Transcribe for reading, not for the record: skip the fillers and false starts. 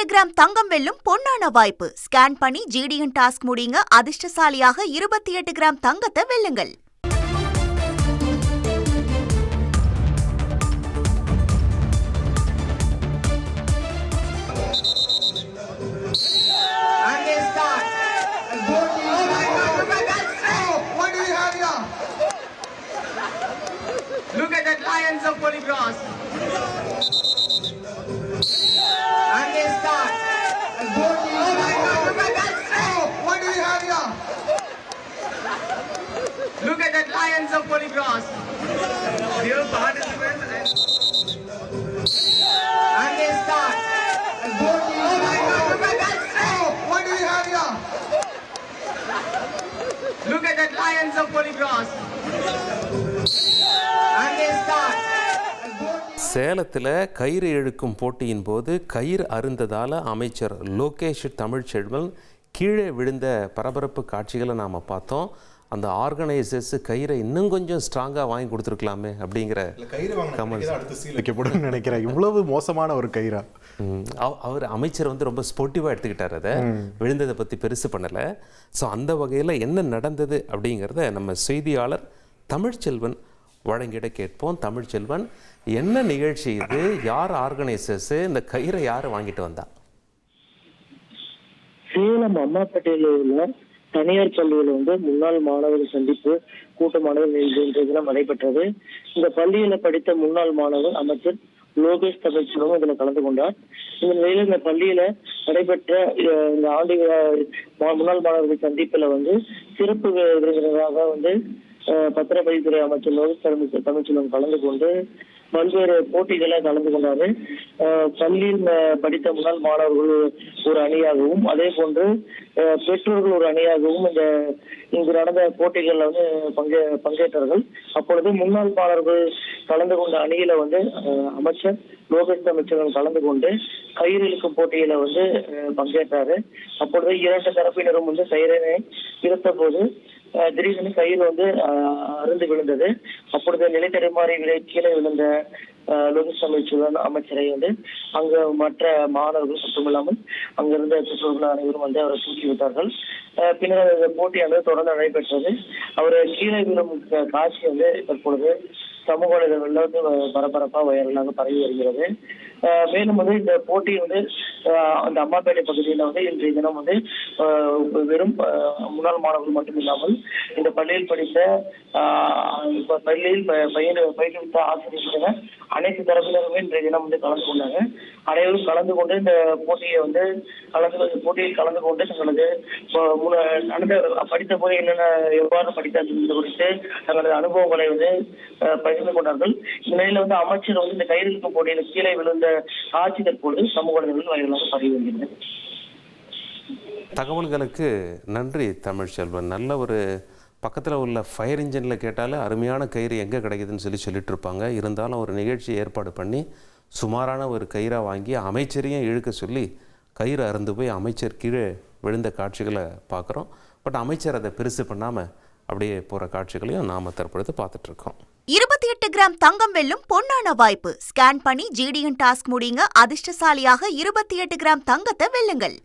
Gram தங்கம் வெல்லும் பொன்னான வாய்ப்பு. ஸ்கேன் பண்ணி ஜிடிஎன் டாஸ்க் முடியுங்க. அதிர்ஷ்டசாலியாக 28 கிராம் தங்கத்தை வெல்லுங்கள். Look at that Lions of Polygross. And they start. What do we have here? Look at that Lions of Polygross. Dear participants. And they start. What do we have here? Look at that Lions of Polygross. சேலத்தில் கயிறு இழுக்கும் போட்டியின் போது கயிறு அருந்ததால் அமைச்சர் லோகேஷ் தமிழ்ச்செல்வன் கீழே விழுந்த பரபரப்பு காட்சிகளை நாம் பார்த்தோம். அந்த ஆர்கனைசர்ஸ் கயிறை இன்னும் கொஞ்சம் ஸ்ட்ராங்காக வாங்கி கொடுத்துருக்கலாமே அப்படிங்கிற கமெண்ட்ஸ் நினைக்கிறேன். இவ்வளவு மோசமான ஒரு கயிறா அவர் அமைச்சர் வந்து ரொம்ப ஸ்போர்ட்டிவாக எடுத்துக்கிட்டார். அதை விழுந்ததை பற்றி பெருசு பண்ணலை. ஸோ அந்த வகையில் என்ன நடந்தது அப்படிங்கிறத நம்ம செய்தியாளர் தமிழ்ச்செல்வன் வழங்கிட கேட்போம். தமிழ்ச்செல்வன், என்ன நிகழ்ச்சி இது? யார் ஆர்கனைசர்ஸ்? இந்த கயிறை யார் வாங்கிட்டு வந்தா? சேலம் அம்மாப்பேட்டையில் உள்ள தனியார் பள்ளியில் முன்னாள் மாணவர்கள் சந்திப்பு கூட்டமானது இன்றைய தினம் நடைபெற்றது. இந்த பள்ளியில படித்த முன்னாள் மாணவர் அமைச்சர் லோகேஷ் தமிழ்ச்செல்வன் இதில் கலந்து கொண்டார். இந்த நிலையில இந்த பள்ளியில நடைபெற்ற இந்த ஆண்டு முன்னாள் மாணவர்கள் சந்திப்புல சிறப்பு விருந்தினராக பத்திரப்பதிவுத்துறை அமைச்சர் லோகேஷ் தமிழ்ச்செல்வன் கலந்து கொண்டு பல்வேறு போட்டிகளை கலந்து கொண்டாரு. பள்ளியில் படித்த முன்னாள் மாணவர்கள் ஒரு அணியாகவும் அதே போன்று பெற்றோர்கள் ஒரு அணியாகவும் இங்கு நடந்த போட்டிகள்ல பங்கேற்றார்கள். அப்பொழுது முன்னாள் மாணவர்கள் கலந்து கொண்ட அணியில அமைச்சர் லோகேஷ் தமிழ்ச்செல்வன் கலந்து கொண்டு கயிறு இழுக்கும் போட்டியில பங்கேற்றாரு. அப்பொழுது இரண்டு தரப்பினரும் கயிறினை இழுத்த போது திடீரென கயிறு அருந்து விழுந்தது. அப்பொழுது நிலை தடுமாறி கீழே விழுந்த லோகேஷ் தமிழ்ச்செல்வன் அமைச்சரை அங்க மற்ற மாணவர்கள் மட்டுமில்லாமல் அங்கிருந்த பெற்றோர்கள் அனைவரும் அவரை தூக்கி விட்டார்கள். பின்னர் இந்த போட்டியானது தொடர்ந்து நடைபெற்றது. அவர் கீழே விழும் காட்சி தற்பொழுது சமூக வலைதளங்களில் பரபரப்பா வைரலாக பரவி வருகிறது. மேலும் இந்த போட்டி அந்த அம்மாப்பேட்டை பகுதியில் இன்றைய தினம் வெறும் முன்னாள் மாணவர்கள் மட்டும் இல்லாமல் இந்த பள்ளியில் படித்த பள்ளியில் பயிற்றுவித்த ஆசிரியர்கள் அனைத்து தரப்பினருமே இன்றைய தினம் கலந்து கொண்டாங்க. அனைவரும் கலந்து கொண்டு இந்த போட்டியில் கலந்து கொண்டு தங்களது படித்த போது என்னென்ன எவ்வாறு படித்தார்கள் குறித்து தங்களது அனுபவங்களை பகிர்ந்து கொண்டார்கள். இந்த நிலையில அமைச்சர் இந்த கயிறு இழுக்கும் போட்டியில் கீழே விழுந்த காட்சி தற்போது சமூக வலைதளங்களில் வைரலாக பரவி வருகிறது. தகவல்களுக்கு நன்றி தமிழ்ச்செல்வன். நல்ல ஒரு பக்கத்தில் உள்ள ஃபயர் இன்ஜினில் கேட்டாலே அருமையான கயிறு எங்கே கிடைக்குதுன்னு சொல்லிட்டு இருப்பாங்க. இருந்தாலும் ஒரு நிகழ்ச்சி ஏற்பாடு பண்ணி சுமாரான ஒரு கயிறாக வாங்கி அமைச்சரையும் இழுக்க சொல்லி கயிறு அறுந்து போய் அமைச்சர் கீழே விழுந்த காட்சிகளை பார்க்குறோம். பட் அமைச்சர் அதை பெருசு பண்ணாமல் அப்படியே போகிற காட்சிகளையும் நாம் தற்பொழுது பார்த்துட்ருக்கோம். 28 கிராம் தங்கம் வெல்லும் பொன்னான வாய்ப்பு. ஸ்கேன் பண்ணி ஜிடிஎன் டாஸ்க் முடியுங்க. அதிர்ஷ்டசாலியாக 28 கிராம் தங்கத்தை வெல்லுங்கள்.